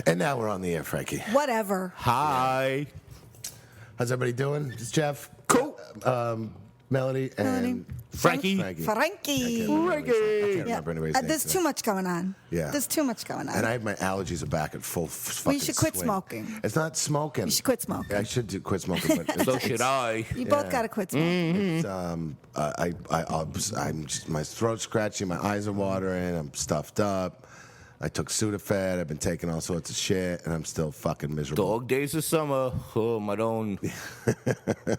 And now we're on the air, Frankie. Whatever. Hi. How's everybody doing? It's Jeff. Cool. Melody and Frankie. Frankie. I can't remember anybody's name There's today. too much going on. Yeah. There's too much going on. And I have my allergies are back in full fucking should quit swing. smoking. It's not smoking. You should quit smoking. I should quit smoking, but So should I. You both got to quit smoking. it's, I'm just, my throat's scratchy, my eyes are watering, I'm stuffed up. I took Sudafed, I've been taking all sorts of shit, and I'm still fucking miserable. Dog days of summer. Oh, my own.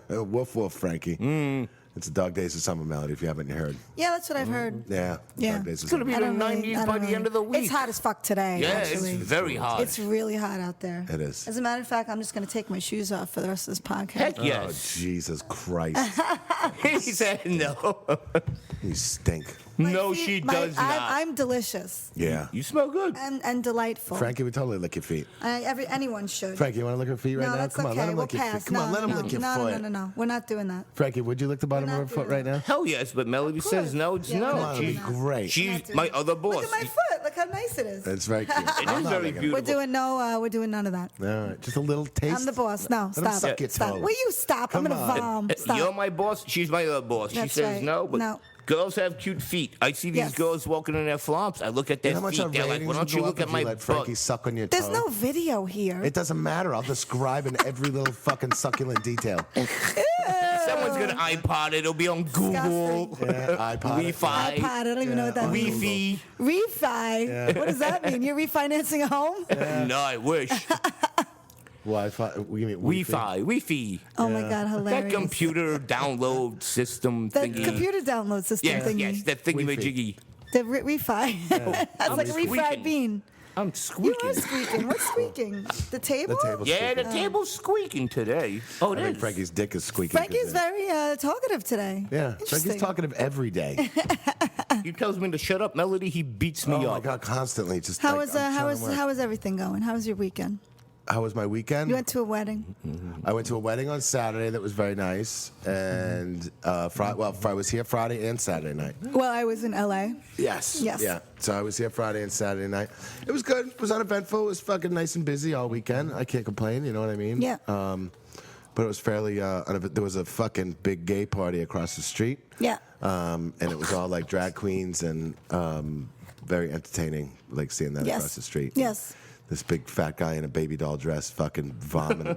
Woof woof, Frankie. It's the dog days of summer, Melody, if you haven't heard. Yeah, that's what I've heard. Yeah. Yeah. Dog days of It's going to summer. be the 90s by the end of the week. It's hot as fuck today, Yeah, actually. it's very hot. It's really hot out there. It is. As a matter of fact, I'm just going to take my shoes off for the rest of this podcast. Heck Oh, yes. Jesus Christ. He said no. You stink. My No, feet- she my- does not. I'm delicious Yeah. You smell good. and delightful. Frankie would totally lick your feet. Anyone should. Frankie, you want to lick her feet right no, now? that's Come on, okay. let him We'll lick your pass. feet. Come on, let him no, lick your no, foot. No. We're not doing that. Frankie, would you lick the bottom We're of her not foot doing right now? Hell yes, but Melody says no, it's Yeah, no. we're Come not on, doing it'd be that. great. She's my other boss. Look at my foot. Look how nice it is. It's very cute. It I'm is not very licking it. beautiful. We're doing none of that. All right, just a little taste. I'm the boss. No, Let him stop. suck your Stop. toe. Will you stop? Come I'm gonna on. vom. Stop. You're my boss. She's my other boss. That's she says right. no, but No. girls have cute feet. I see these Yes. girls walking in their flops. I look at You their know how much feet. our They're like, ratings why don't would you go look up at if my you let Frankie butt? suck on your There's toe? no video here. It doesn't matter. I'll describe in every little fucking succulent detail. Someone's gonna iPod it. It'll be on Google. Disgusting. Yeah, iPod. Wi-Fi. iPod. I don't even know what that means. Wi-Fi. Refi. What does that mean? You're refinancing a home? No, I wish. Wi-Fi. You mean Wi-Fi. Wi-Fi. Oh my God, hilarious. That computer download system That thingy. computer download system Yes, thingy. yes, that thingy Wi-Fi. majiggy. The refi. That's like a refried squeaking. bean. I'm You squeaking. are squeaking. What's squeaking? The table? The table. Yeah, the squeaking. table's squeaking today. Oh, I it think is. Frankie's dick is squeaking. Frankie's very talkative today. Yeah, Interesting. Frankie's talkative every day. He tells me to shut up, Melody. He beats me Oh my up. God, constantly. Just How like, was I'm trying to work. how was everything going? How was your weekend? How was my weekend? You went to a wedding. I went to a wedding on Saturday that was very nice, and I was here Friday and Saturday night. Well, I was in LA. Yes. Yes. Yeah. So I was here Friday and Saturday night. It was good. It was uneventful. It was fucking nice and busy all weekend. I can't complain. You know what I mean? Yeah. But it was fairly. There was a fucking big gay party across the street. Yeah. And it was all like drag queens and very entertaining. Like seeing that Yes. across the street. Yes. This big fat guy in a baby doll dress fucking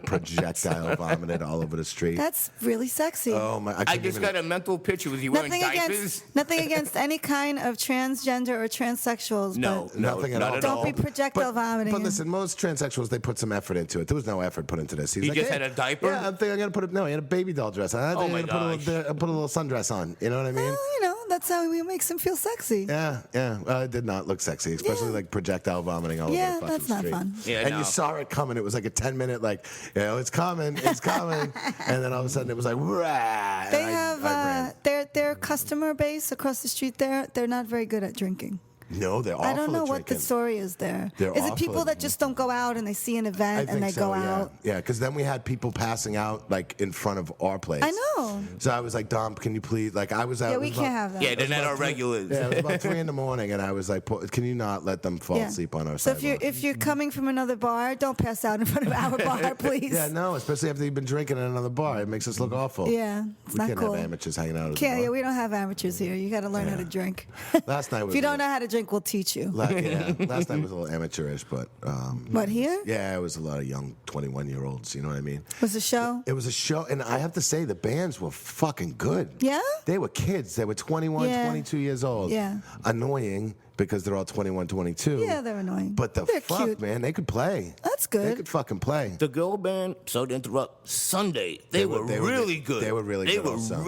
projectile vomited all over the street. That's really sexy. Oh my! I just got a mental picture. Was he wearing diapers? Nothing against any kind of transgender or transsexuals. No, but Nothing at not all. at Don't all. be projectile vomiting. But listen, most transsexuals they put some effort into it. There was no effort put into this. He was just "Hey, had a diaper? Yeah, I think I gotta put it. No, he had a baby doll dress. I think Oh my I gotta put a little sundress on. You know what I mean? Well, you know, that's how we makes him feel sexy. Yeah. It did not look sexy, especially Yeah. like projectile vomiting all over Yeah, the fucking that's not street. fun. Yeah, and no. you saw it coming. It was like a 10-minute, like, it's coming, it's coming, and then all of a sudden it was like, rah, They and have I ran. their customer base across the street there. They're not very good at drinking. No, they're awful I don't know at what the drinking. story is there. They're Is it awful people at- that just don't go out and they see an event and they go out? Yeah, because then we had people passing out like in front of our place. I know. So I was like, Dom, can you please? Like I was out. Yeah, it we was can't about- have that. Yeah, they're not our regulars. Yeah, it was about 3 a.m, and I was like, can you not let them fall Yeah. asleep on our So sidewalk? if you're coming from another bar, don't pass out in front of our bar, please. Yeah, no, especially after you've been drinking in another bar, it makes us look awful. Yeah, it's we not can't cool. have amateurs hanging out at the Can't, bar. yeah, we don't have amateurs here. You got to learn how to Yeah. drink. Last night was If you a don't little- know how to drink, we'll teach you. Last night was a little amateurish, but What, here? yeah, it was a lot of young 21-year-olds. You know what I mean? Was the show? It was a show, and I have to say the bands were fucking good. Yeah? They were kids. They were 21, Yeah. 22 years old. Yeah. Annoying because they're all 21, 22. Yeah, they're annoying. But They're cute. man, they could play. That's They good. could fucking play. The girl band, sorry to interrupt, Sunday, they were really good. They were really good also.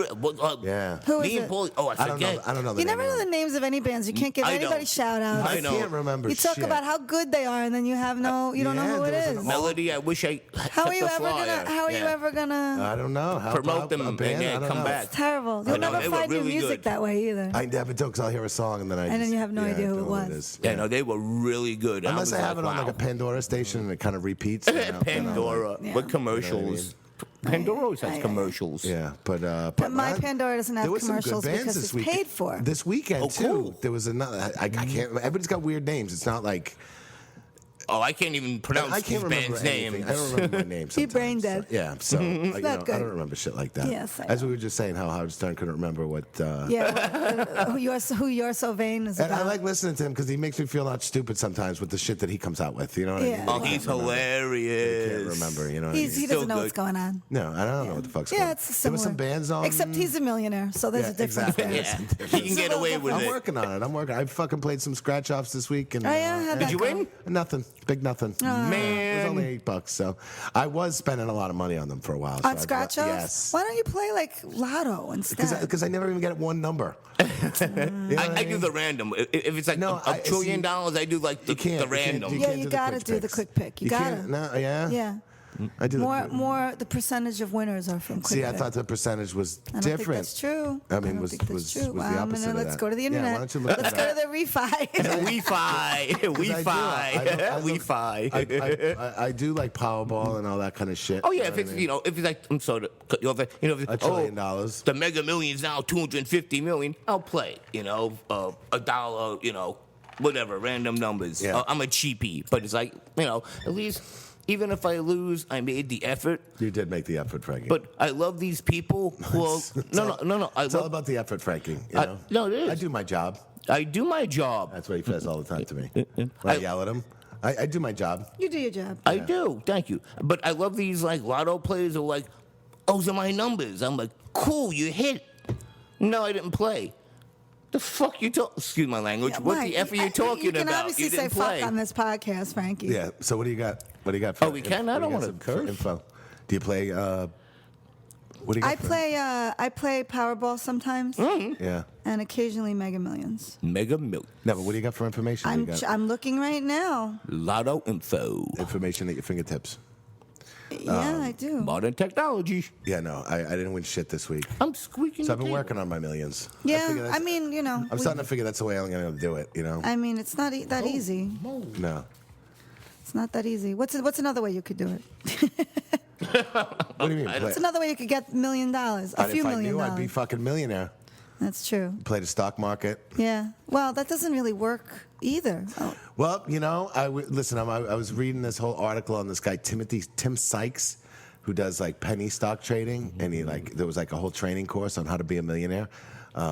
Yeah. Who me is and it? Paulie, oh, I I don't know. forget. I don't know. The You name never of know the them. names of any bands. You can't give I anybody don't. shout outs. I I know. can't remember. You talk shit. about how good they are, and then you have you don't know Yeah, who it there was is. an Melody, I wish I How are you ever gonna? How are you ever gonna? I don't know. How Promote about them a and band? then I don't come know. back. It's terrible. I You'll know, never they were find your really music good. that way either. I never do because I'll hear a song and then I And then just, you have no idea who don't it know what was. is. Yeah, no, they were really good. Unless was I have it on wow. like a Pandora station and it kind of repeats. you know, then I'm like- Pandora Yeah. with commercials. Pandora always has commercials. Yeah, but my man, Pandora doesn't have there was some good commercials bands because this it's week- paid for. This weekend Oh, too. cool. There was another. I can't. Everybody's got weird names. It's not like. Oh, I can't even pronounce I can't these remember band's anything. names. I don't remember my name. He brain sometimes. dead. Yeah, so not I good. don't remember shit like that. Yes, I As know. we were just saying, how Howard Stern couldn't remember what. Yeah, who you're so vain is And about. I like listening to him because he makes me feel not stupid sometimes with the shit that he comes out with. You know what I Yeah. mean? Oh, I can't he's remember. hilarious. I can't remember. You know what He I mean? doesn't Still know what's good. going on. No, I don't know what the fuck's going Yeah, on. it's There similar. was some bands on. Except he's a millionaire, so there's Yeah, a difference exactly. there. Yeah, he can get away with I'm it. working on it. I'm working. I fucking played some scratch offs this week. And, Oh, yeah? How'd and- that Did you go? win? Nothing. Big nothing. It was Man. only $8, so I was spending a lot of money on them for a while. so On I'd scratch let- offs? Yes. Why don't you play like Lotto instead? Because I never even get one number. You know what I do mean? the random. If it's like No, a I- $1 trillion, see, I do like the You can't. random. You Yeah, can't you do the gotta quick do the picks. quick pick. You gotta. can't. No, yeah. Yeah. I do. More the percentage of winners are from quick See, pick. I thought the percentage was I don't different. think that's true. I mean, don't was think that's was true. was the opposite of let's that. go to the Yeah, internet. why don't you look Let's it go up? to the refi. I We-fi. I do like Powerball and all that kind of shit. Oh yeah, you if know it's what I mean? if it's like I'm sorry to cut you off. If it's, $1 trillion. the Mega Millions now 250 million. I'll play. A dollar. Whatever random numbers. Yeah. I'm a cheapie, but it's like at least even if I lose, I made the effort. You did make the effort, Frankie. But I love these people who are no. It's all about the effort, Frankie. You know? No, it is. I do my job. I do my job. That's what he says all the time to me. When I yell at him, I do my job. You do your job. I do, thank you. But I love these like lotto players who are like, oh, those are my numbers. I'm like, cool, you hit. No, I didn't play. The fuck you talk? Excuse my language. Yeah, what Mike, the f are you talking You can about? obviously You say didn't play. fuck on this podcast, Frankie. Yeah. So what do you got? What do you got? For Oh, we can? I don't what do you wanna got for curse. info. Do you play? What do you got? I play Powerball sometimes, Yeah. and occasionally Mega Millions. Mega Million. No, but what do you got for information? I'm You got I'm looking right now. Lotto info. information at your fingertips. Yeah, I do. Modern technology. Yeah. No, I didn't win shit this week. I'm squeaking. So I've the been table. working on my millions. Yeah, figure that's- I mean, I'm starting to figure that's the way I'm going to do it. I mean, it's not that easy. No. It's not that easy. What's another way you could do it? What do you mean? Play, What's another way you could get $1 million? A few if I million knew, I'd be dollars. fucking millionaire. That's true. Play the stock market. Yeah. Well, that doesn't really work either. Oh, Well, listen. I was reading this whole article on this guy Tim Sykes, who does like penny stock trading, and there was like a whole training course on how to be a millionaire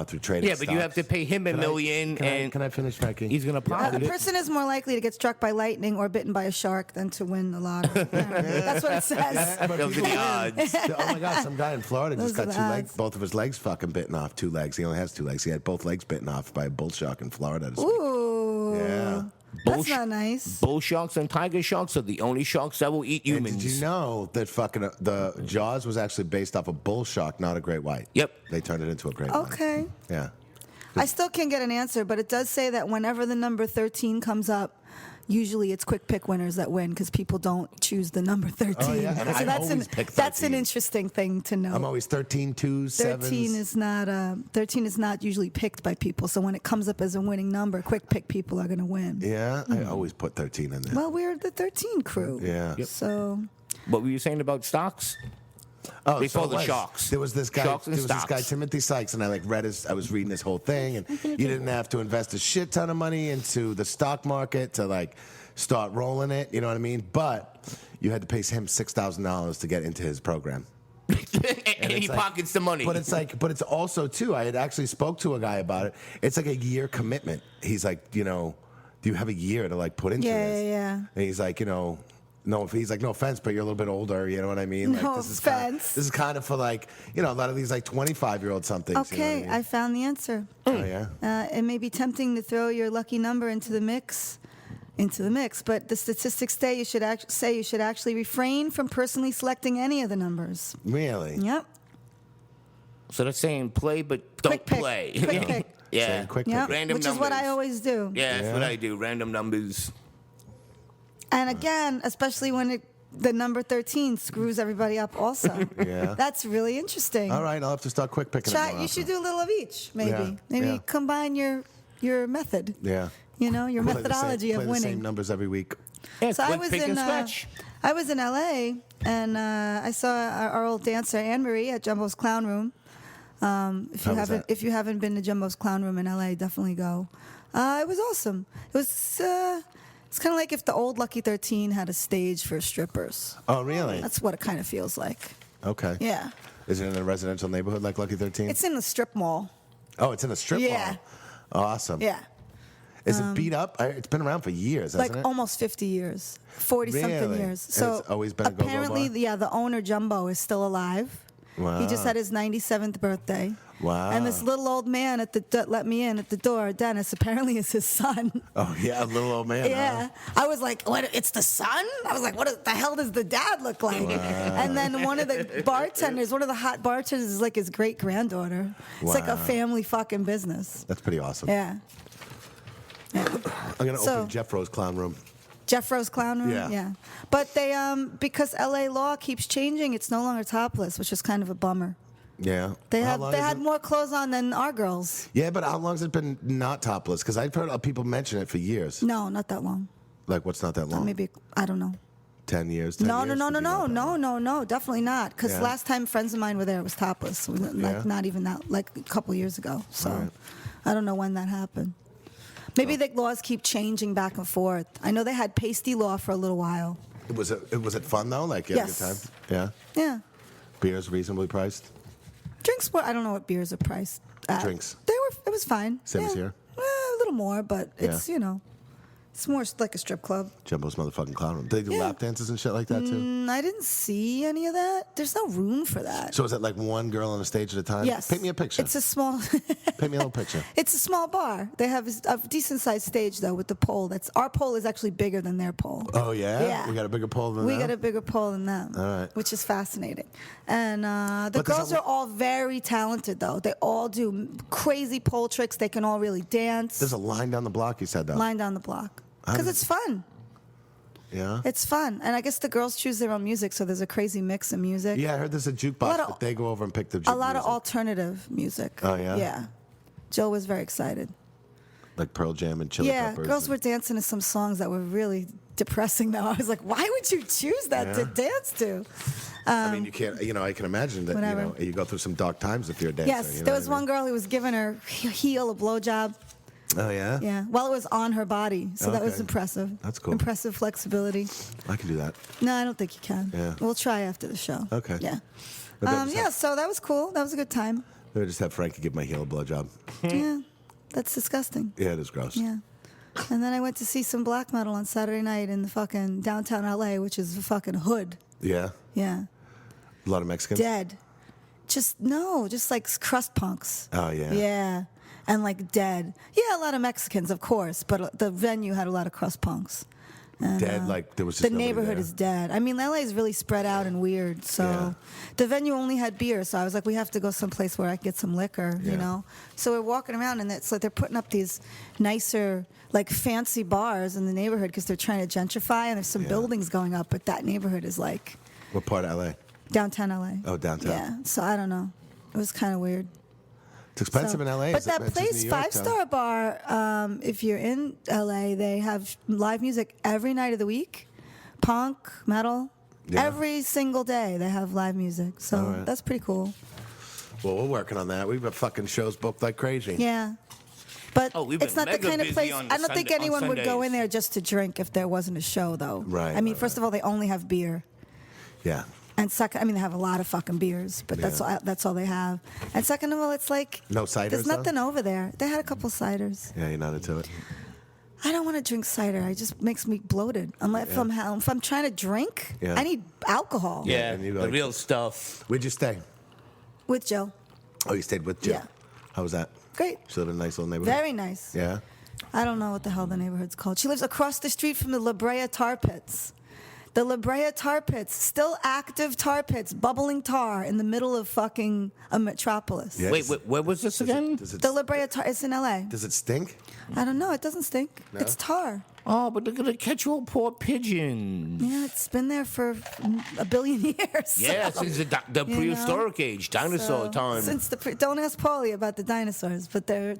through trading. Yeah, but you have to pay him $1 million, and Can I finish, Frankie? he's gonna a pocket it. person is more likely to get struck by lightning or bitten by a shark than to win the lottery. That's what it says. Those are the odds. Oh my God! Some guy in Florida just Those got are two the legs, odds. both of his legs fucking bitten off. Two legs. He only has two legs. He had both legs bitten off by a bull shark in Florida. This week. Ooh. Yeah. That's not nice. Bull sharks and tiger sharks are the only sharks that will eat And humans. did you know that fucking the Jaws was actually based off a bull shark, not a great white? Yep. They turned it into a great white. Okay. Yeah. I still can't get an answer, but it does say that whenever the number 13 comes up, usually it's quick pick winners that win because people don't choose the number 13. Oh, yeah, and I always pick that's an 13. interesting thing to know. I'm always 13, 2s, 13 7s. 13 is not usually picked by people. So when it comes up as a winning number, quick pick people are going to win. Yeah, I always put 13 in there. Well, we're the 13 crew. Yeah. Yep. So What were you saying about stocks? Oh, Before it the was. sharks. There was this guy. Sharks and There was this guy, stocks. Timothy Sykes, and I I was reading this whole thing, and you didn't have to invest a shit ton of money into the stock market to start rolling it. You know what I mean? But you had to pay him $6,000 to get into his program. and it's he like- pockets the money. But it's also too. I had actually spoke to a guy about it. It's like a year commitment. He's like, do you have a year to put into Yeah, this? yeah, yeah. And he's like, no, he's like, no offense, but you're a little bit older. You know what I mean? No this offense. Is kind of for a lot of these 25-year-old somethings. okay, You know what I found the answer. I mean? Oh yeah. It may be tempting to throw your lucky number into the mix, but the statistics say you should actually refrain from personally selecting any of the numbers. Really? Yep. So they're saying play, but don't Quick pick. play. Quick pick. Yeah. Saying quick Yep. pick. Random Which is what I numbers. always do. Yeah, that's Yeah. what I do. Random numbers. And again, especially when the number 13 screws everybody up also. Yeah. That's really interesting. All right, I'll have to start quick picking. Try, it more you should often. do a little of each, maybe. Yeah, Maybe yeah. combine your method. Yeah. Your Play the same- methodology of play the same winning. numbers every week. Yeah, So I quick was pick in and scratch. I was in LA and I saw our old dancer Anne Marie at Jumbo's Clown Room. How was that? If you haven't been to Jumbo's Clown Room in LA, definitely go. It was awesome. It's kind of like if the old Lucky 13 had a stage for strippers. Oh, really? That's what it kind of feels like. Okay. Yeah. Is it in a residential neighborhood like Lucky 13? It's in a strip mall. Oh, it's in a strip Yeah. mall. Awesome. Yeah. Is it beat up? It's been around for years, hasn't Like it? almost 50 years. 40-something Really? years. And So it's always been a go-go apparently, bar? yeah, the owner, Jumbo, is still alive. Wow. He just had his 97th birthday. Wow. And this little old man let me in at the door, Dennis, apparently is his son. Oh, yeah, a little old man. Yeah. I was like, what? It's the son? I was like, what the hell does the dad look like? And then one of the bartenders, one of the hot bartenders is like his great granddaughter. It's like a Wow. family fucking business. That's pretty awesome. Yeah. Yeah. I'm going to So- open Jeff Rose Clown Room. Jeff Rose Clown Room? Yeah. But they, because LA law keeps changing, it's no longer topless, which is kind of a bummer. Yeah. They How long is had it? more clothes on than our girls. Yeah, but how long has it been not topless? Because I've heard people mention it for years. No, not that long. Like, what's not that long? Maybe, I don't know. 10 years? 10 No, years? no, Could be not that long. no, definitely not. Because Yeah. last time friends of mine were there, it was topless. Like, Yeah. not even that, like a couple years ago. So All right. I don't know when that happened. Maybe the laws keep changing back and forth. I know they had pasty law for a little while. Was it fun, though? Like, you had a good Yes. time? Yeah? Yeah. Beers reasonably priced? Drinks were, I don't know what beers are priced at. Drinks. It was fine. Same as Yeah. here? A little more, but it's, Yeah. It's more like a strip club. Jumbo's motherfucking clown room. Do they do Yeah. lap dances and shit like that, too? I didn't see any of that. There's no room for that. So is it like one girl on a stage at a time? Yes. Paint me a picture. It's a small. Paint me a little picture. It's a small bar. They have a decent sized stage though with the pole. Our pole is actually bigger than their pole. Oh, yeah? Yeah. We got a bigger pole than We them? got a bigger pole than them, All right. which is fascinating. And the But there's girls a- are all very talented though. They all do crazy pole tricks. They can all really dance. There's a line down the block, you said, though. Line down the block because it's fun. Yeah? It's fun, and I guess the girls choose their own music, so there's a crazy mix of music. Yeah, I heard there's a jukebox, lot of- but they go over and pick the A lot of music. alternative music. Oh, yeah? Yeah. Jill was very excited. Like Pearl Jam and Chili Yeah, Peppers. girls and- were dancing to some songs that were really depressing. Though I was like, why would you choose that to Yeah. dance to? I mean, you can't, I can imagine that, Whatever. you go through some dark times if you're a dancer. Yes, you know there what was I mean? one girl who was giving her heel a blowjob. Oh, yeah? Yeah, while it was on her body, so that was Okay. impressive. That's cool. Impressive flexibility. I can do that. No, I don't think you can. Yeah. We'll try after the show. Okay. Yeah. But then just Yeah. have- So that was cool. That was a good time. Maybe just have Frankie give my heel a blowjob. Yeah. That's disgusting. Yeah, it is gross. Yeah. And then I went to see some black metal on Saturday night in the fucking downtown LA, which is the fucking hood. Yeah? Yeah. A lot of Mexicans? Dead. Just like crust punks. Oh, yeah. Yeah. And like dead. Yeah, a lot of Mexicans, of course, but the venue had a lot of crust punks. And, Dead, like there was just the nobody neighborhood there. is dead. I mean, LA is really spread out and weird. So Yeah. the venue only had beer. So I was like, we have to go someplace where I can get some liquor, Yeah. you know? So we're walking around, and it's like they're putting up these nicer, like fancy bars in the neighborhood because they're trying to gentrify, and there's some Yeah. buildings going up, but that neighborhood is like What part of LA? downtown LA. Oh, downtown. Yeah. So I don't know. It was kind of weird. It's expensive in LA. But It's that just place, New York, Five though. Star Bar, if you're in LA, they have live music every night of the week, punk, metal. Yeah. Every single day they have live music. So All right. that's pretty cool. Well, we're working on that. We've got fucking shows booked like crazy. Yeah. But Oh, we've it's been not the mega kind of busy place. on I don't think Sunday- on anyone would go Sundays. in there just to drink if there wasn't a show, though. Right, I mean, right, first of all, they only have beer. Yeah. And second, I mean, they have a lot of fucking beers, but Yeah. that's all they have. And second of all, it's like No ciders, there's though? nothing over there. They had a couple ciders. Yeah, you're not into it. I don't want to drink cider. It just makes me bloated. Unless if I'm trying to drink, Yeah. I need alcohol. Yeah, and you the like- real stuff. Where'd you stay? With Jill. Oh, you stayed with Jill? Yeah. How was that? Great. She lived in a nice little neighborhood? Very nice. Yeah? I don't know what the hell the neighborhood's called. She lives across the street from the La Brea Tar Pits. The La Brea Tar Pits, still active tar pits, bubbling tar in the middle of fucking a metropolis. Yeah. Wait, where was this again? Does The La Brea Tar, it's in LA. does it stink? I don't know. It doesn't stink. No? It's tar. Oh, but they're gonna catch all poor pigeons. Yeah, it's been there for a billion years. Yeah, since the You prehistoric age, dinosaur So, time. Since don't ask Paulie about the dinosaurs, but they're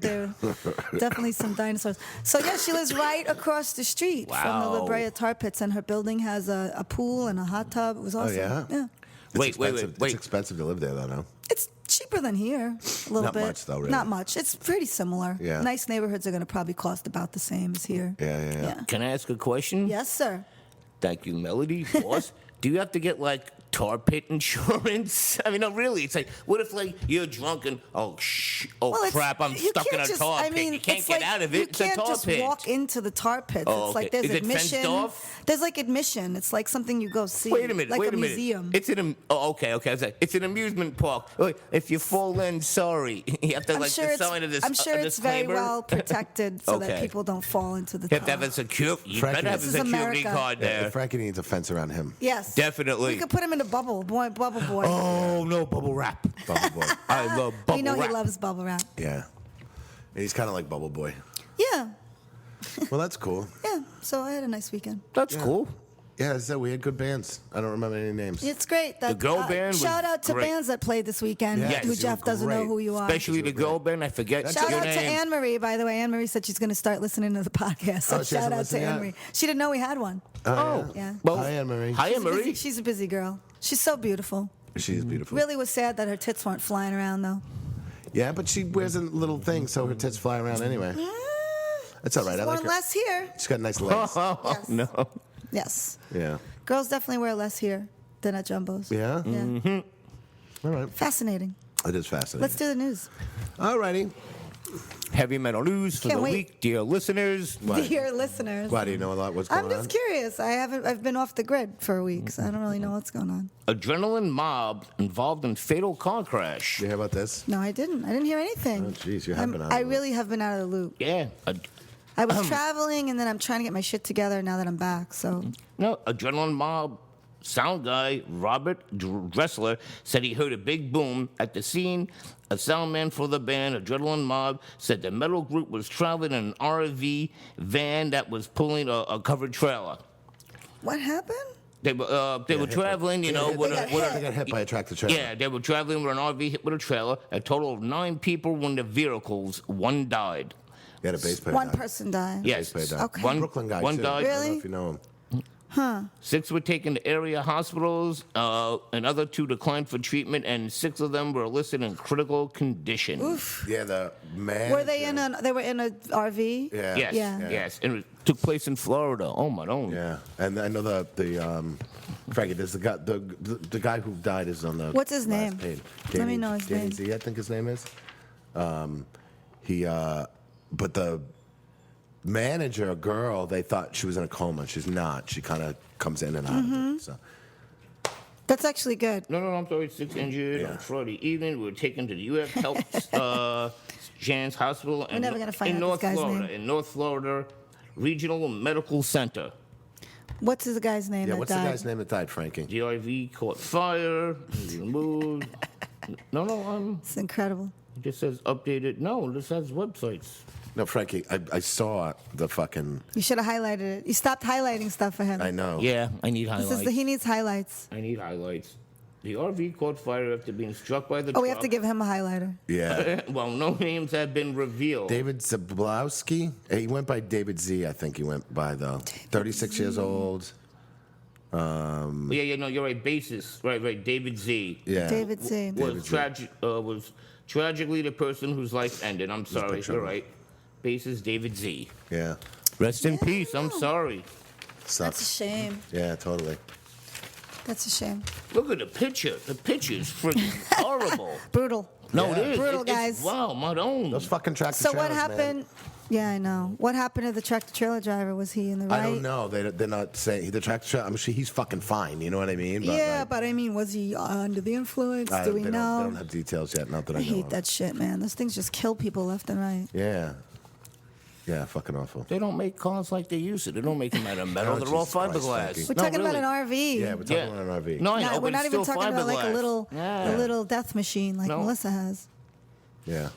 definitely some dinosaurs. So yeah, she lives right across the street from the La Wow. Brea Tar Pits, and her building has a pool and a hot tub. It was awesome. yeah? Yeah. Wait. It's expensive to live there, though, no? It's cheap cheaper than here, a little Not bit. much, though, really. Not much. It's pretty similar. Yeah. Nice neighborhoods are going to probably cost about the same as here. Yeah. Can I ask a question? Yes, sir. Thank you, Melody. Boss, do you have to get like tar pit insurance? I mean, no, really. It's like, what if like you're drunk and Well, crap, I'm you stuck in can't a just- tar I pit. mean, You can't it's get like, out of you it. It's a can't tar just pit. walk into the tar pits. Oh, It's like okay. there's Is it fenced admission. off? There's like admission. It's like something you go see. Wait a minute. Like wait a a minute. museum. It's an okay. I was like, it's an amusement park. Wait, if you fall in, sorry. You have to like the sign of this. I'm sure it's very disclaimer. well protected so that Okay. people don't fall into the You have to have tar. a security. You Frankie, better have a this is security America. card Yeah, there. Frankie needs a fence around him. Yes. Definitely. We could put him in a bubble boy. Oh no, bubble wrap. Bubble Boy. I love bubble We know wrap. he loves bubble wrap. Yeah. He's kind of like Bubble Boy. Yeah. Well, that's cool. Yeah. So I had a nice weekend. That's cool. Yeah, so we had good bands. I don't remember any names. It's great. That, girl band was shout out to great. bands that played this weekend. Yes, who you Jeff were doesn't know great. who you are. Especially the girl band. I forget Shout your out to name. Anne Marie, by the way. Anne Marie said she's going to start listening to the podcast. So Oh, she shout hasn't out to listened Anne yet? Marie. She didn't know we had one. Oh, Yeah. Well, Hi, Anne Marie. Hi, Anne She's a busy- Marie. She's a busy girl. She's so beautiful. She's beautiful. Really was sad that her tits weren't flying around though. Yeah, but she wears a little thing so her tits fly around anyway. That's all right. I One like her. less here. She's got nice legs. Yes. No. Yes. Yeah. Girls definitely wear less here than at Jumbo's. Yeah? Yeah. All right. Fascinating. It is fascinating. Let's do the news. All righty. Heavy metal news for Can't the wait. week, dear listeners. Why? Dear listeners. Why do you know a lot? What's going I'm just on? curious. I've been off the grid for a week, so I don't really know what's going on. Adrenaline mob involved in fatal car crash. You hear about this? No, I didn't. I didn't hear anything. Oh, jeez, you have been out of I the loop. really have been out of the loop. Yeah. I was traveling, and then I'm trying to get my shit together now that I'm back. So No, Adrenaline mob sound guy Robert Dressler said he heard a big boom at the scene. A sound man for the band Adrenaline Mob said the metal group was traveling in an RV van that was pulling a covered trailer. what happened? They were traveling, you know, They with got a, hit. with They a, got hit by a tractor trailer. yeah, they were traveling with an RV hit with a trailer. A total of 9 people were in the vehicles. 1 died. He had a bass player. One die. person died. Yes. Bass player died. Okay. One Brooklyn guy, one too. died. I don't know Really? if you know him. 6 were taken to area hospitals. Another 2 declined for treatment, and 6 of them were listed in critical condition. Yeah, the man. Were they in a? They were in a RV. Yeah. Yes, Yeah. yes, and it took place in Florida. Oh my own. Yeah, and I know the Frankie. There's the guy who died is on the. What's his last name? page. Let me know his Danny name. Z, I think his name is. But the manager girl, they thought she was in a coma. She's not. She kind of comes in and out Mm-hmm. of it. So That's actually good. No, I'm sorry. 6 injured Yeah. on Friday evening. We were taken to the U.S. Health Jan's Hospital in, never gonna find in out North this guy's Florida. name. In North Florida Regional Medical Center. What's the guy's name yeah, that what's died? the guy's name that died, Frankie? The RV caught fire. Removed. No. It's incredible. It just says updated. No, this has websites. No, Frankie. I saw the fucking. You should have highlighted it. You stopped highlighting stuff for him. I know. Yeah, I need This highlights. is he needs highlights. I need highlights. The RV caught fire after being struck by the Oh, we have truck. to give him a highlighter. Yeah. Well, no names have been revealed. David Zablowski. He went by David Z. I think he went by though. 36 years old. Yeah, no, you're right. Bassist, right. David Z. Yeah. David Z. Was tragically the person whose life ended. I'm sorry. picture You're of him. right. Bassist David Z. Yeah. Rest in peace. I'm sorry. That's a Sucks. shame. Yeah, totally. That's a shame. Look at the picture. The picture is freaking horrible. Brutal. No, Yeah. it is. Brutal, It's- guys. Wow, my own. Those fucking tractor So what trailers, man. happened? Yeah, I know. What happened to the tractor trailer driver? Was he in the right? I don't know. They're not saying the tractor trailer. I'm sure he's fucking fine. You know what I mean? Yeah, like, but I mean, was he under the influence? Do we they know? They don't have details yet. Not that I, I know hate of. that shit, man. Those things just kill people left and right. Yeah. Yeah, fucking awful. They don't make cars like they used to. They don't make them out of metal. Oh, They're all Jesus Christ, fiberglass. Frankie. We're No, talking really. about an RV. Yeah, we're talking about an RV. No, I know, we're but not it's even still talking about like a fiberglass. little, Yeah. a little death machine like No. Melissa has. Yeah.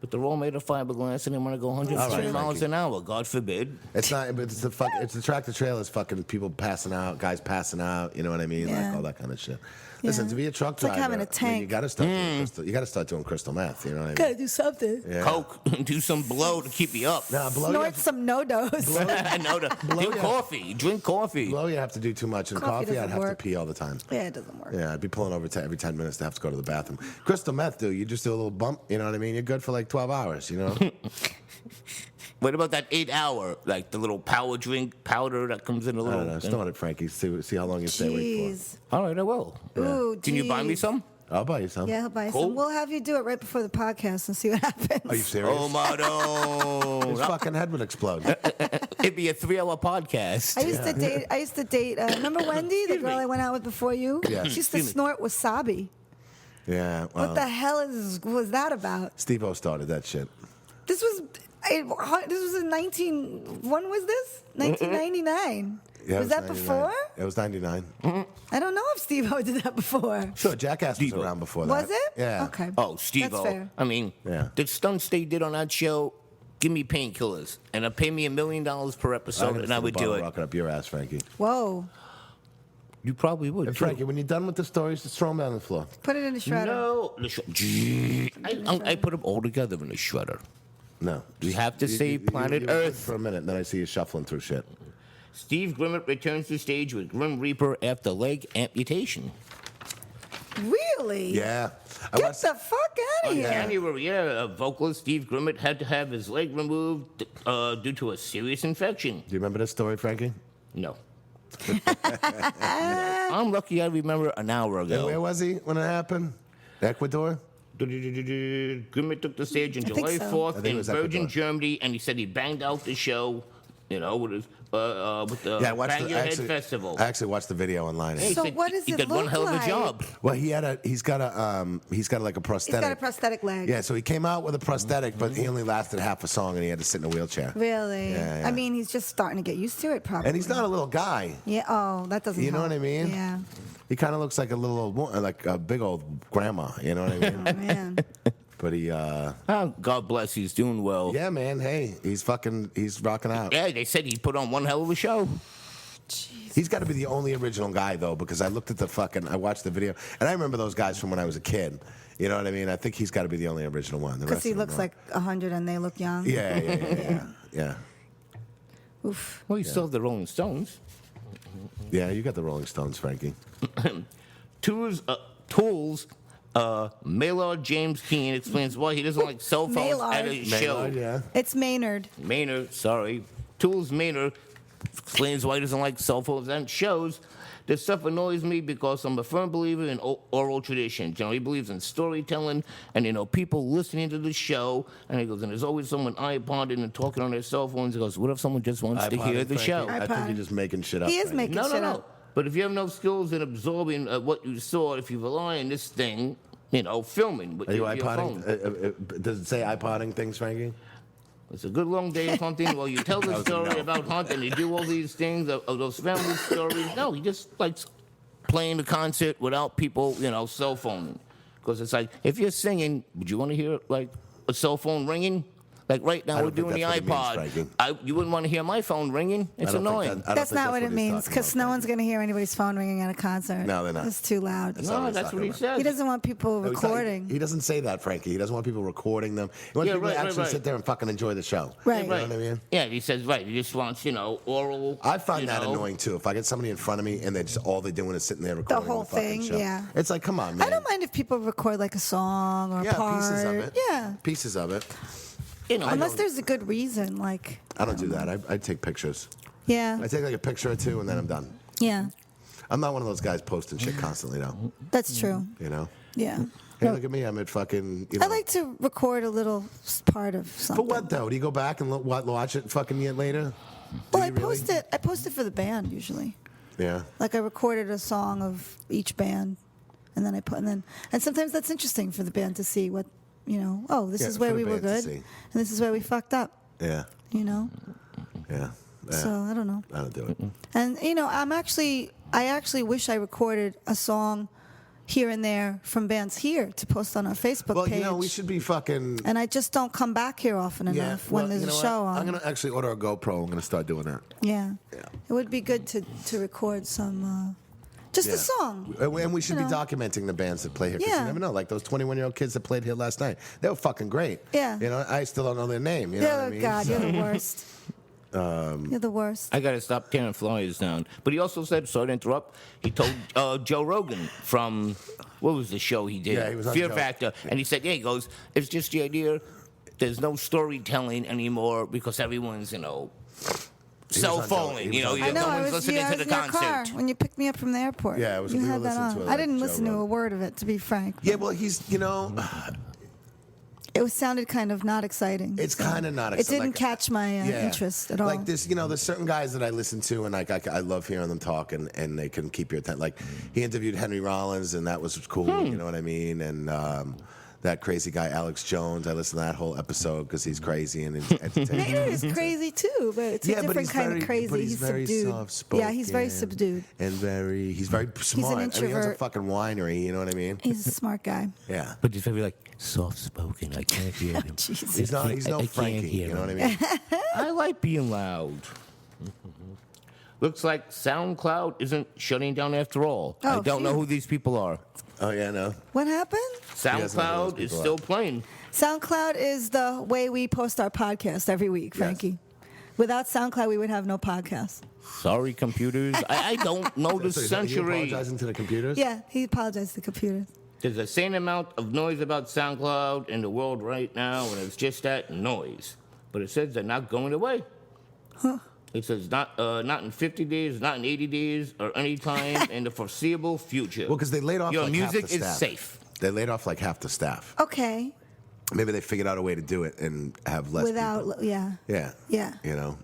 But they're all made of fiberglass, and they want to go 120 miles an hour. God forbid. It's not, but it's the tractor trailers, fucking people passing out, guys passing out. You know what I mean? Yeah. Like all that kind of shit. Listen, Yeah. to be a truck It's like driver, having a I mean, you tank. gotta start doing crystal. You gotta start doing crystal meth. You know what I mean? Gotta do something. Yeah. Coke, do some blow to keep you up. Nah, blow Snort some no-dos. I know. Drink ya. coffee. Drink coffee. Blow, you have to do too much. And Coffee coffee, I'd doesn't have work. to pee all the time. Yeah, it doesn't work. Yeah, I'd be pulling over every 10 minutes to have to go to the bathroom. Crystal meth, dude, you just do a little bump, you know what I mean? You're good for like 12 hours, you know? What about that 8-hour, like the little power drink powder that comes in a I little? don't know. Snort it, Frankie. See how long you stay awake Jeez. All right, I will. Ooh, Can you buy me jeez. some? for. I'll buy you some. Yeah, he'll buy Cool. some. We'll have you do it right before the podcast and see what happens. Are you serious? Oh my His God! fucking head would explode. It'd be a 3-hour podcast. I used to date. Remember Wendy, the girl me. I went out with before you? Yeah. She used to snort wasabi. Yeah, well, What the hell was that about? Steve-O started that shit. This was in 19. When was this? 1999. Yeah, was it that 99. before? It was 99. I don't know if Steve-O did that before. Sure, Jackass was Steve-O. around before that. Was it? Yeah. Okay. Oh, Steve-O. That's fair. I mean, Yeah. the stunts they did on that show, give me painkillers. And pay me $1 million per episode, and I would do it. Rocket up your ass, Frankie. Whoa. You probably would. And too. Frankie, when you're done with the stories, just throw them down on the floor. Put it in the shredder. No. I put them all together in a shredder. No. We have to save planet Earth. For a minute, and then I see you shuffling through shit. Steve Grimmett returns to stage with Grim Reaper after leg amputation. Really? Yeah. Get the fuck out of In here. January, vocalist Steve Grimmett had to have his leg removed due to a serious infection. Do you remember this story, Frankie? No. I'm lucky I remember an hour And where ago. was he when it happened? Ecuador? Grimmett took the stage on I think July so. 4th I think it in was Virgin, Ecuador. Germany, and he said he banged out the show, with his with the Yeah, I watched Bang Your Head Festival. I actually watched the video online. He So said what does he it did one look hell of a like? job. Well, he's got like a prosthetic. He's got a prosthetic leg. Yeah, so he came out with a prosthetic, but he only lasted half a song, and he had to sit in a wheelchair. Really? Yeah, yeah. I mean, he's just starting to get used to it, probably. And he's not a little guy. Yeah. Oh, that doesn't. You know help. what I mean? Yeah. He kind of looks like a little old woman, like a big old grandma. You know what I mean? Oh man. But he, Oh, God bless, he's doing well. yeah, man. Hey, he's rocking out. Yeah, they said he put on one hell of a show. He's got to be the only original guy though, because I looked at I watched the video, and I remember those guys from when I was a kid. You know what I mean? I think he's got to be the only original one. The Because rest he of them looks are- like 100 and they look young. Yeah. Oof. Well, he's still the Rolling Stones. Yeah, you got the Rolling Stones, Frankie. Tools, Maylard James Keane explains why he doesn't like cell phones at a show. Maynard, yeah. It's Maynard. Maynard, sorry. Tools Maynard explains why he doesn't like cell phones and shows. This stuff annoys me because I'm a firm believer in oral traditions. He believes in storytelling and, people listening to the show. And he goes, and there's always someone iPodding and talking on their cell phones. He goes, what if someone just wants to iPod, hear the Frankie. show? I think iPod. you're just making shit up. He is Frankie. making No. shit up. But if you have no skills in absorbing what you saw, if you rely on this thing, filming with Are you your phone. iPodding? Does it say iPodding things, Frankie? It's a good long day of hunting. Well, you tell the was a story no. about hunting. You do all these things of those family stories. No, he just likes playing the concert without people, cell phoning. Because it's like, if you're singing, would you want to hear like a cell phone ringing? Like right now, I we're don't think doing the that's what iPod. he means, Frankie. You wouldn't want to hear my phone ringing. It's annoying. That's not what it means, because no one's going to hear anybody's phone ringing at a concert. No, they're not. It's too loud. That's not No, what he's that's what talking he about. says. He doesn't want people No, he's not- recording. He doesn't say that, Frankie. He doesn't want people recording them. He wants Yeah, people to right, actually right. sit there and fucking enjoy the show. Right. You know what I mean? Yeah, he says, right. He just wants, oral. I find you that know. annoying too. If I get somebody in front of me and all they're doing is sitting there recording whole the fucking thing, show. yeah. It's like, come on, man. I don't mind if people record like a song or a Yeah, part. pieces of it. Yeah. Pieces of it. Unless there's a good reason, like. I don't do that. I take pictures. Yeah. I take like a picture or two and then I'm done. Yeah. I'm not one of those guys posting shit constantly though. That's true. You know? Yeah. Hey, look at me. I'm at fucking. You know. I like to record a little part of something. For what though? Do you go back and watch it fucking yet later? Well, Do I you really? post it for the band usually. Yeah. Like I recorded a song of each band, and then and sometimes that's interesting for the band to see what, oh, this Yeah, is where for the we were band to good, see. and this is where we fucked up, Yeah. Yeah. Yeah. So I don't know. I don't do it. And I actually wish I recorded a song here and there from bands here to post on our Facebook Well, page. we should be fucking. And I just don't come back here often enough when there's a show on. I'm gonna actually order a GoPro. I'm gonna start doing that. Yeah. It would be good to record some, just a song. And we should be documenting the bands that play here. 'Cause you never know. Like those 21-year-old kids that played here last night. They were fucking great. Yeah. I still don't know their name. You know what I mean? God, you're the worst. You're the worst. I got to stop tearing flyers down. But he also said, sorry to interrupt, he told Joe Rogan from, what was the show he did? Yeah, he was on Fear Joe. Factor. And he said, he goes, it's just the idea, there's no storytelling anymore because everyone's, cell on Joe. phoning. He was on I know. No I one's was, listening I to was the in your car concert. when you picked me up from the airport. Yeah, it was- You we were had that listening on. to, I didn't Joe listen to a Rogan. word of it, to be frank. Yeah, well, he's, It sounded kind of not exciting. it's kind of not. It didn't like, catch my interest at all. Like this, there's certain guys that I listen to, and I love hearing them talk, and they can keep your attention. Like he interviewed Henry Rollins, and that was cool. You know what I mean? And that crazy guy Alex Jones, I listened to that whole episode because he's crazy and he's entertaining. Maynard is crazy too, but it's a but different he's kind very, of crazy. But he's very subdued. soft-spoken. Yeah, he's very subdued. And he's very smart. I mean, he has a introvert. fucking winery. You know what I mean? He's a smart guy. Yeah. But he's very soft-spoken. I can't hear him. Jesus. He's no I can't Frankie. hear You know what I him. mean? I like being loud. Looks like SoundCloud isn't shutting down after all. I Oh, don't know phew. who these people are. Oh yeah, no. What happened? doesn't know who SoundCloud those is people still are. playing. SoundCloud is the way we post our podcast every week, Frankie. Without SoundCloud, we would have no podcast. Sorry, computers. I don't know the So you century. apologizing to the computers? Yeah, he apologized to computers. There's a same amount of noise about SoundCloud in the world right now, and it's just that noise. But it says they're not going away. Huh. It says not in 50 days, not in 80 days, or any time in the foreseeable future. Well, because they laid off Your like music half the is staff. safe. They laid off like half the staff. Okay. Maybe they figured out a way to do it and have less people. Yeah. Yeah. Yeah.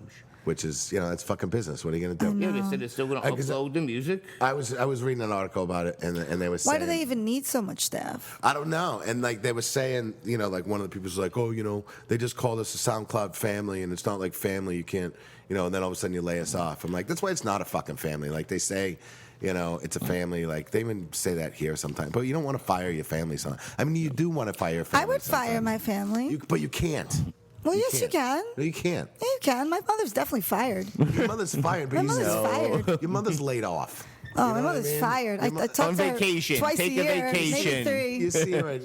Which is, that's fucking business. What are you going to do? Yeah, they said they're still going to Because upload the music. I was reading an article about it, and they were saying. Why do they even need so much staff? I don't know. And like they were saying, like one of the people was like, oh, they just called us a SoundCloud family, and it's not like family. You can't, and then all of a sudden you lay us off. I'm like, that's why it's not a fucking family. Like they say, it's a family. Like they even say that here sometimes. But you don't want to fire your family sometimes. I mean, you do want to fire your family. I would fire sometimes. my family. But you can't. Well, yes, you can. No, you can't. Yeah, you can. My mother's definitely fired. Your mother's fired, but My mother's fired. Your mother's laid off. Oh, You my know what I mother's mean? fired. I Your mo- talked On to her vacation. twice Take a a year, maybe vacation. three.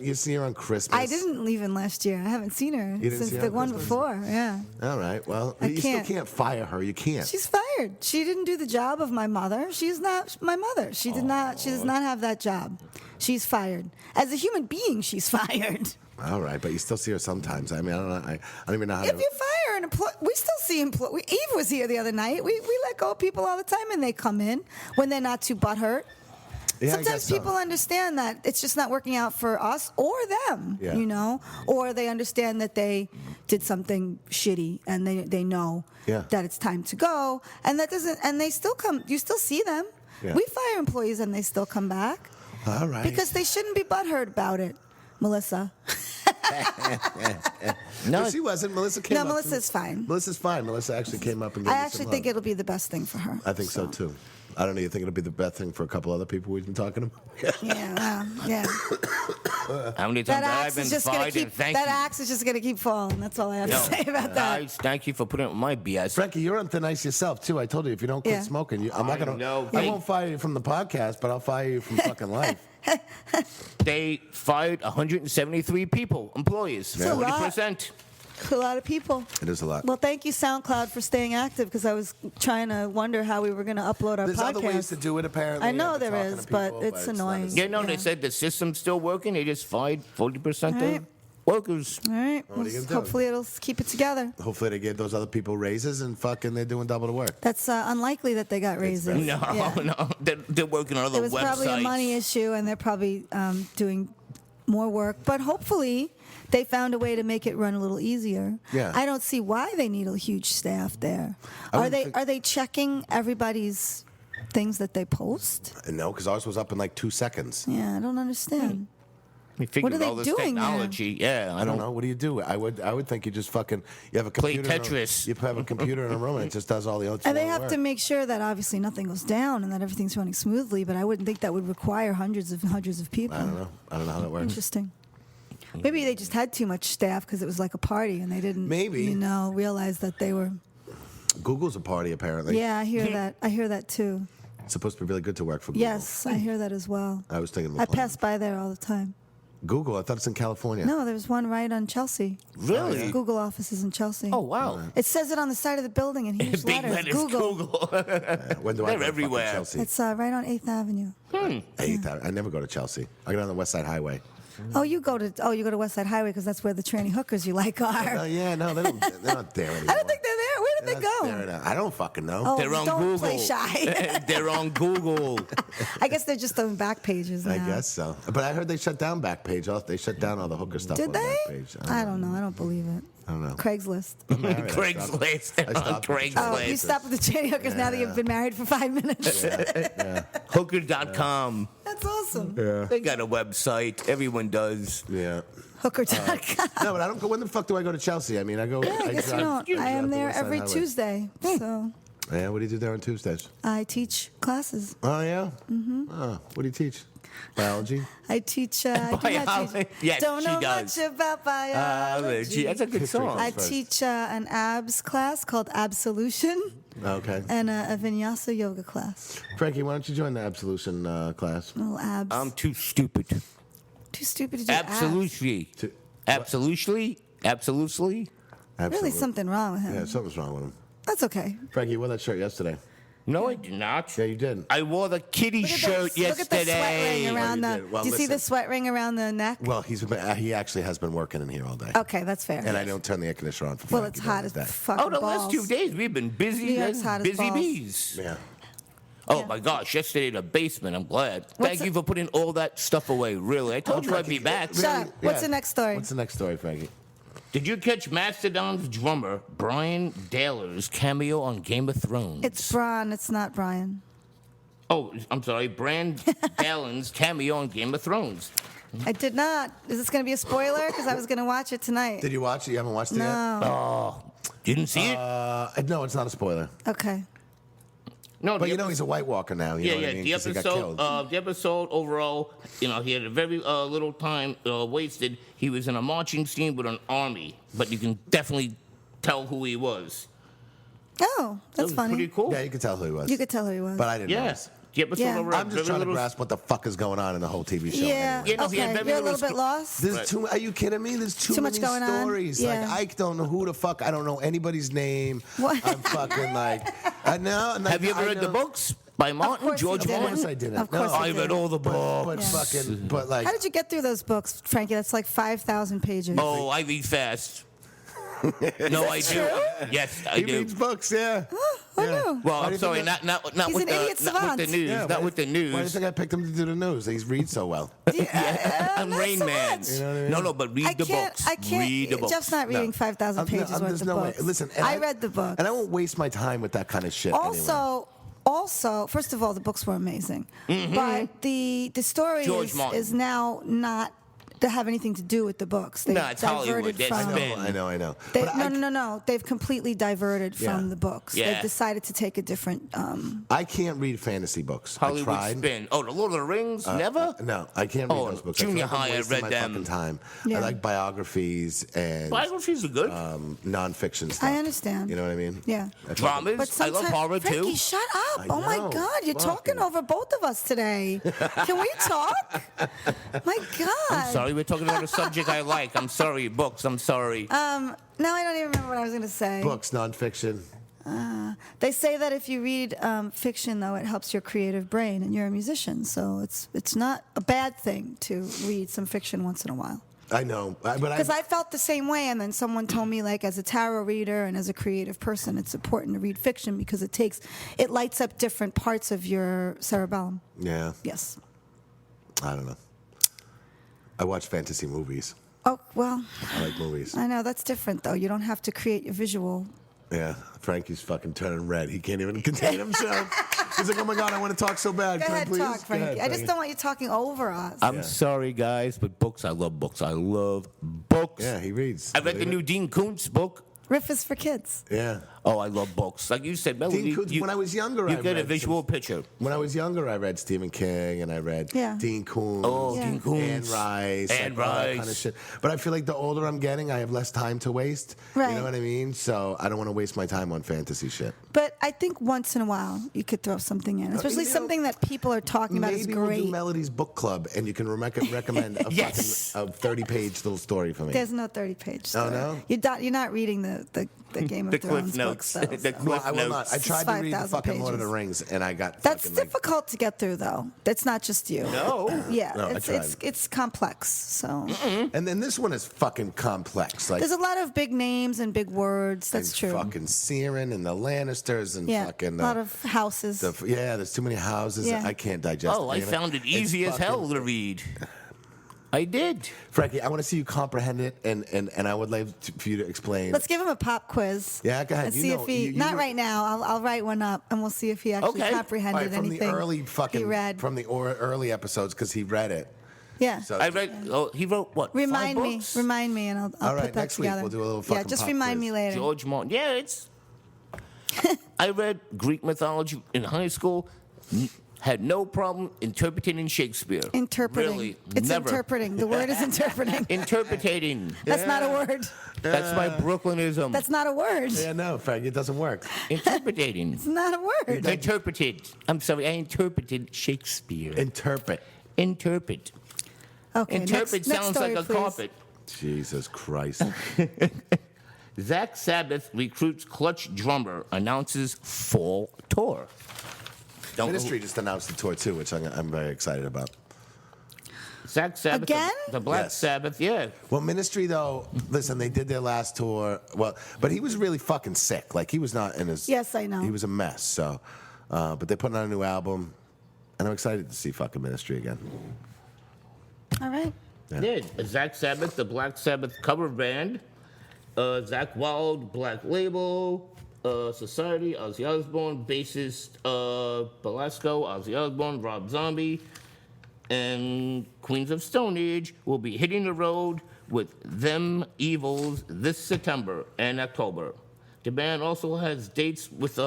You see her on Christmas. I didn't leave in last year. I haven't seen her didn't since see her the on one Christmas? before. Yeah. All right. Well, I you still can't. can't fire her. You can't. She's fired. She didn't do the job of my mother. She's not my mother. She did not. She does not have that job. She's fired. As a human being, she's fired. All right, but you still see her sometimes. I mean, I don't know. I don't even know how If to. you fire an employee, we still see employees. Eve was here the other night. We let go of people all the time, and they come in when they're not too butthurt. Yeah, I Sometimes guess so. people understand that it's just not working out for us or them, Yeah. or they understand that they did something shitty and they know Yeah. that it's time to go, and that doesn't, and they still come. You still see them. Yeah. We fire employees and they still come back All right. because they shouldn't be butthurt about it, Melissa. No, But she wasn't. Melissa came No, up. to- Melissa's fine. Melissa's fine. Melissa actually came up and gave I me actually some think love. it'll be the best thing for her. I think so too. I don't know. You think it'll be the best thing for a couple other people we've been talking about? Yeah, well, yeah. how many That times I've axe been is just gonna fired keep. and thank That you. axe is just gonna keep falling. That's all I have No. to say about that. Guys, thank you for putting up with my BS. Frankie, you're on thin ice yourself too. I told you if you don't quit Yeah. smoking, I'm not I gonna. know. I won't fire you from the podcast, but I'll fire you from fucking life. They fired 173 people, employees, a lot. 40%. A lot of people. It is a lot. Well, thank you, SoundCloud, for staying active because I was trying to wonder how we were going to upload our There's podcast. other ways to do it, apparently. I know I've been there talking is, to but people, it's not annoying. as- Yeah, no, Yeah. they said the system's still working. They just fired 40% Right. of workers. All right. What are you gonna do? Hopefully, it'll keep it together. Hopefully, they gave those other people raises and fucking they're doing double the work. That's unlikely that they got raises. very- No, Yeah. no, they're working on other It was websites. probably a money issue, and they're probably doing more work. But hopefully, they found a way to make it run a little easier. Yeah. I don't see why they need a huge staff there. I Are would they think- are they checking everybody's things that they post? And no, because ours was up in like 2 seconds. Yeah, I don't understand. You figure are they all this doing there? technology. Yeah, I don't know. What do you do? I would think you just fucking you have a Play computer. Tetris. You have a computer in a room and it just does all the other. And they have to make sure that obviously nothing goes down and that everything's running smoothly. But I wouldn't think that would require hundreds of people. I don't know. I don't know how that works. Interesting. Maybe they just had too much staff because it was like a party and they didn't, Maybe. realize that they were. Google's a party apparently. Yeah, I hear that. I hear that too. It's supposed to be really good to work for Google. Yes, I hear that as well. I was thinking. I pass by there all the time. Google. I thought it's in California. No, there's one right on Chelsea. Really? Google office is in Chelsea. Oh, wow. It says it on the side of the building in huge Big letters. letters, Google. When do I They're go to fucking everywhere. Chelsea? It's right on 8th Avenue. 8th. I never go to Chelsea. I get on the West Side Highway. Oh, you go to West Side Highway because that's where the tranny hookers you like are. Oh yeah, no, they're not there anymore. I don't think they're there. Where did they They're go? not there now. I don't fucking know. Oh, They're on don't Google. play shy. They're on Google. I guess they're just on back pages now. I guess so. But I heard they shut down Backpage. They shut down all the hooker stuff Did on they? Backpage. I don't know. I don't believe it. I don't know. Craigslist. I'm married. Craigslist. I On stopped with the Oh, Craigslist. you stopped with the tranny hookers now that you've been married for 5 minutes. Hooker.com. That's awesome. They got a website. Everyone does. Yeah. Hooker.com. No, but I don't go. When the fuck do I go to Chelsea? I mean, I go. Yeah, I guess you drive- don't. I am drive the there West Side every Highway. Tuesday. So Yeah, what do you do there on Tuesdays? I teach classes. Oh yeah. Mm-hmm. Oh, what do you teach? Biology. I teach. I do not Biology. teach. Yes, don't she know does. much about biology. That's a good song. I first. teach an abs class called Absolution Okay. and a vinyasa yoga class. Frankie, why don't you join the Absolution class? Little abs. I'm too stupid. Too stupid to do abs. Absolutely. To- Absolutely. Absolutely. Really something wrong with him. Yeah, something's wrong with him. That's okay. Frankie, you wore that shirt yesterday. No, I did not. Yeah, you did. I wore the kitty Look at shirt the, look at the sweat yesterday. ring around you the. did. Well, do you see the listen. sweat ring around the neck? Well, he actually has been working in here all day. Okay, that's fair. And I don't turn the air conditioner on for well, Frankie it's hot during as the day. fucking Oh, the balls. last 2 days we've been busy. New York's hot as Busy balls. bees. Yeah. Oh my gosh! Yesterday the basement. I'm glad. Thank the- you for putting all that stuff away. Really, I told you I'd be back. Shut up. What's the next story? What's the next story, Frankie? Did you catch Mastodon's drummer Brian Daler's cameo on Game of Thrones? It's Bron. It's not Brian. Oh, I'm sorry, Bran Dalen's cameo on Game of Thrones. I did not. Is this going to be a spoiler? Because I was going to watch it tonight. Did you watch it? You haven't watched it yet? No. Didn't see it? No, it's not a spoiler. Okay. No, But the you know he's a White Walker now. You Yeah, know what yeah. I mean? The 'Cause he got episode, killed. the episode overall, he had a very little time wasted. He was in a marching scene with an army, but you can definitely tell who he was. Oh, That that's was funny. pretty cool. Yeah, you could tell who he was. You could tell who he was. But I didn't Yeah. notice. The episode Yeah. overall, I'm just very trying to little. grasp what the fuck is going on in the whole TV show. yeah. anyway. You know, he had Okay. very You're a little little bit lost. There's too. Are you kidding me? There's too much many going on? stories. Yeah. Like I don't know who the fuck. I don't know anybody's name. What? I'm fucking like. I know. and Have you I ever read the know- books by Martin, course you George did. Of Martin? course I didn't. Of course no. you I did. read all the But books. fucking. But like. How did you get through those books, Frankie? That's like 5,000 pages. Oh, I read fast. No, I do. Yes, I he do. reads books. Yeah. I Yeah. know. Well, Why do I'm you sorry, think not He's with an idiot the not with the savant. news, Yeah, not why- with the Why do you news. think I picked him to do the news? He reads so well. I'm not Rain so Man. much. You know what I mean? No, but read I the can't. books. I can't. Read the books. Jeff's not reading 5,000 pages worth there's of no books. way. Listen, and I read the book. and I won't waste my time with that kind of shit. anyway. Also, first of all, the books were amazing, but the story George is, Martin. is now not to have anything to do with the books. They've No, it's Hollywood. diverted That's from. been- I know. They, But no. They've completely diverted Yeah. from the books. Yeah. They've decided to take a different. I can't read fantasy books. I Hollywood tried. spin. Oh, the Lord of the Rings? Never? No, I can't read Oh, those books. junior I feel like I'm high, I wasting read my them. fucking time. Yeah. I like biographies and Biographies are good. nonfiction stuff. I understand. You know what I mean? Yeah. I fucking- Dramas? But I love sometimes, horror Frankie, too. shut up! I Oh my know. God, you're Fucking- talking over both of us today. Can we talk? My God. I'm sorry, we're talking about a subject I like. I'm sorry, books. I'm sorry. Now I don't even remember what I was going to say. Books, nonfiction. They say that if you read fiction, though, it helps your creative brain, and you're a musician, so it's not a bad thing to read some fiction once in a while. I know, but Because I felt the same way, and then someone told me, like, as a tarot reader and as a creative person, it's important to read fiction because it lights up different parts of your cerebellum. yeah, Yes. I don't know. I watch fantasy movies. Oh well, I like movies. I know that's different though. You don't have to create a visual. Yeah, Frankie's fucking turning red. He can't even contain himself. He's like, oh my God, I want to talk so bad. Go Can I ahead, please? talk, Go Frankie. ahead, I just don't want you talking over us. I'm sorry, guys, but books. I love books. I love books. Yeah, he reads. I read the new Dean Koontz book. Riff is for kids. Yeah. Oh, I love books. Like you said, Melody. Dean Koontz, when I was younger, you I get a read visual picture. When I was younger, I read Stephen King and I read Yeah. Dean Koontz. Oh, Yeah. Dean Koontz. Anne Rice. Anne like, all that kind Rice. of shit. But I feel like the older I'm getting, I have less time to waste. Right. You know what I mean? So I don't want to waste my time on fantasy shit. But I think once in a while you could throw something in, especially you know, something that people are talking about is Maybe we'll great. do Melody's book club and you can recommend a, Yes. fucking, a 30-page little story for me. There's no 30-page story. Oh, no? You're not reading the Game of The Cliff Thrones Notes. books, though. The so. No, Cliff I will not. Notes. I tried to read the 5,000 fucking Lord of the pages. Rings and I got That's fucking, like, difficult to get through, though. That's not just you. No. Yeah, No, I it's complex. So And then this one is fucking complex. Like there's a lot of big names and big words. That's and true. Fucking Siren and the Lannisters and Yeah, fucking a lot of houses. yeah, there's too many houses. Yeah. I can't digest. Oh, I any of found it It's easy as hell fucking- to read. I did. Frankie, I want to see you comprehend it, and I would like for you to explain. Let's give him a pop quiz. Yeah, go ahead. And You see know- if he. you- not you- right now. I'll write one up, and we'll see if he actually Okay. comprehended All right, from anything. the early fucking he read. from the early episodes because he read it. Yeah. So I read. Oh, he wrote what? Remind 5 me, books? and I'll All right, put that next week together. we'll do a little Yeah, fucking just pop remind quiz. me later. George Martin. Yeah, it's. I read Greek mythology in high school. Had no problem interpreting Shakespeare. Interpreting. Really, It's never. interpreting. The word is interpreting. Interpreting. That's not a word. That's my Brooklynism. That's not a word. Yeah, no, Frankie, it doesn't work. Interpreting. It's not a word. Interpreted. I'm sorry, I interpreted Shakespeare. Interpret. Interpret. Okay. Interpret next sounds story, like a please. carpet. Jesus Christ. Zach Sabbath recruits clutch drummer, announces fall tour. Don't know Ministry just announced the tour too, which I'm very excited about. Zach Sabbath. Again? The Black Yes. Sabbath, yeah. Well, Ministry though, listen, they did their last tour. Well, but he was really fucking sick. Like he was not in his. Yes, I know. He was a mess. So, but they're putting out a new album, and I'm excited to see fucking Ministry again. All right. Yeah. Zach Sabbath, the Black Sabbath cover band. Zach Wild, Black Label. Society, Ozzy Osbourne. Bassist Belasco, Ozzy Osbourne, Rob Zombie. And Queens of Stone Age will be hitting the road with Them Evils this September and October. The band also has dates with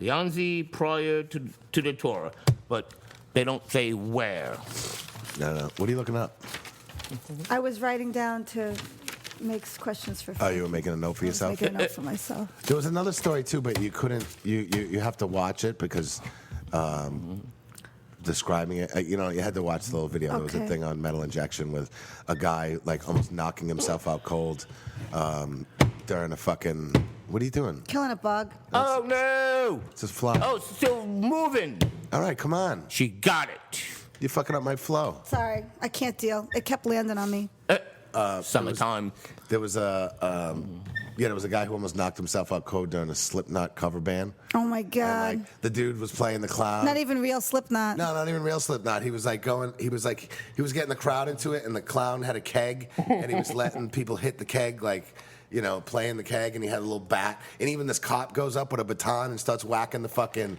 Leonzi prior to the tour, but they don't say where. No. What are you looking up? I was writing down to make questions for. Oh, you were making a note for I was yourself. making a note for myself. There was another story too, but you couldn't. You have to watch it because describing it. You know, you had to watch the little video. There was a Okay. thing on Metal Injection with a guy like almost knocking himself out cold during a fucking. What are you doing? Killing a bug. Oh no! It's just fly. Oh, it's still moving. All right, come on. She got it. You're fucking up my flow. Sorry, I can't deal. It kept landing on me. Summertime. There was a there was a guy who almost knocked himself out cold during a Slipknot cover band. Oh my And god. like the dude was playing the clown. Not even real Slipknot. No, not even real Slipknot. He was getting the crowd into it, and the clown had a keg, and he was letting people hit the keg, like, you know, playing the keg, and he had a little bat, and even this cop goes up with a baton and starts whacking the fucking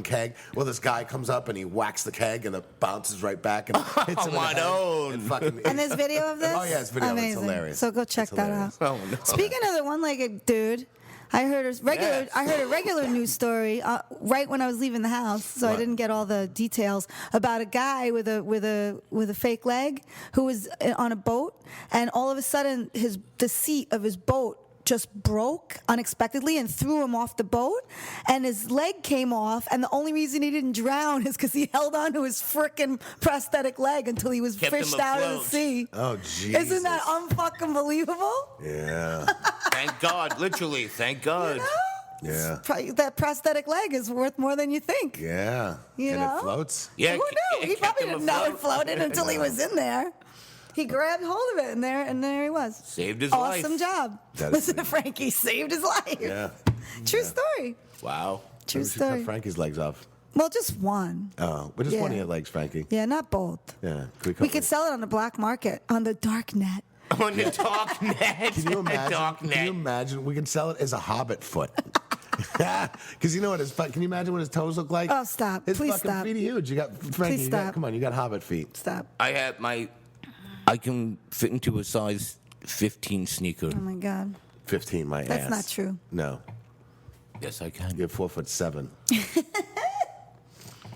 keg. Well, this guy comes up and he whacks the keg, and it bounces right back and hits him in the my head. own. And fucking, And there's video of this? Oh, yeah, it's video. It's Amazing. hilarious. So go check It's that hilarious. out. Oh, no. Speaking of the one-legged dude, I heard a regular news story right when I was leaving the house, so I What? didn't get all the details about a guy with a fake leg who was on a boat, and all of a sudden the seat of his boat just broke unexpectedly and threw him off the boat, and his leg came off, and the only reason he didn't drown is because he held on to his frickin' prosthetic leg until he was Kept him fished out of the afloat. sea. Oh, Jesus. Isn't that unfucking believable? Yeah. Thank God, literally, thank God. Yeah. That prosthetic leg is worth more than you think. Yeah. You and know? it floats. Yeah, Who knew? it He kept probably him didn't know it afloat. floated until he was in there. He grabbed hold of it, and there he was. Saved his life. Awesome job. That is Listen to Frankie. Saved his life. Yeah. True story. Wow. True We should cut story. Frankie's legs off. Well, just one. Oh, but just one of Yeah. your legs, Frankie. Yeah, not both. Yeah. We could sell it on the black market, on the dark net. On the dark net. Can you imagine? Dark Can net. you imagine? We can sell it as a hobbit foot. Because you know what? Can you imagine what his toes look like? Oh, stop. His Please fucking stop. feet are huge. You got Frankie. Please stop. Come on, you got hobbit feet. Stop. I can fit into a size 15 sneaker. Oh my God. 15, my ass. That's not true. No, Yes, I can. you're 4'7".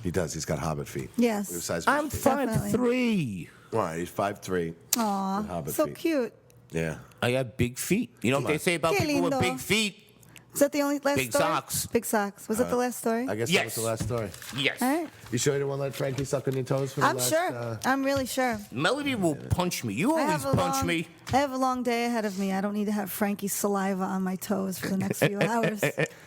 He does. He's got hobbit feet. Yes. Look at the size of I'm his feet. 5'3". All right, he's 5'3". Aw, hobbit so feet. cute. Yeah. I have big feet. You know what they say about Qué people with lindo. big feet? Is that the only last Big story? socks. Big socks. Was that the last story? I guess that was Yes. the last story. Yes. All right. You sure you don't want to let Frankie suck on your toes for the I'm last? sure. I'm really sure. Melody will punch me. You always punch me. I have a long day ahead of me. I don't need to have Frankie's saliva on my toes for the next few hours.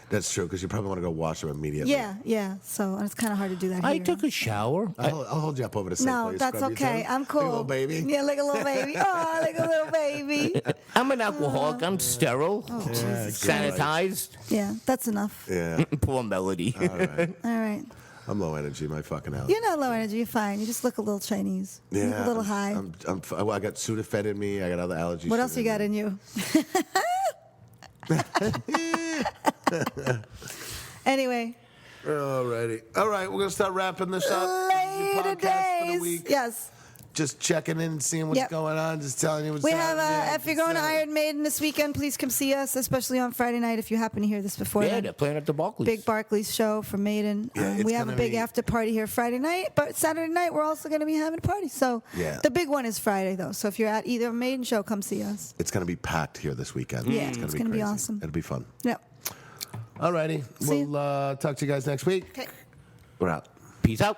That's true, because you probably want to go wash them immediately. Yeah. So and it's kind of hard to do that I here. took a shower. I'll hold you up over the sink. while No, you that's scrub your okay. toes. I'm cool. Like a little baby. Yeah, like a little baby. Oh, like a little baby. I'm an alcoholic. I'm sterile. Oh, Sanitized. Yeah, that's enough. Yeah. Poor Melody. All right. All right. I'm low energy, my fucking hell. You're not low energy. You're fine. You just look a little Chinese. You look a little high. I got Sudafed in me. I got other allergies. What else you got in you? Anyway. Alrighty. All right, we're gonna start wrapping this up. This is your Later podcast for the days. week. Yes. Just checking in, seeing what's Yep. going on, just telling you what's We happening. have, if you're going to Iron Maiden this weekend, please come see us, especially on Friday night if you happen to hear this before Yeah, then. they're playing at the Barclays. Big Barclays show for Maiden. Yeah, it's we have a gonna big be- after party here Friday night, but Saturday night we're also going to be having a party. So Yeah. the big one is Friday, though. So if you're at either Maiden show, come see us. It's gonna be packed here this weekend. Yeah, it's it's gonna gonna be crazy. awesome. It'll be fun. Yep. Alrighty, See we'll talk to you guys next week. Okay. We're out. Peace out.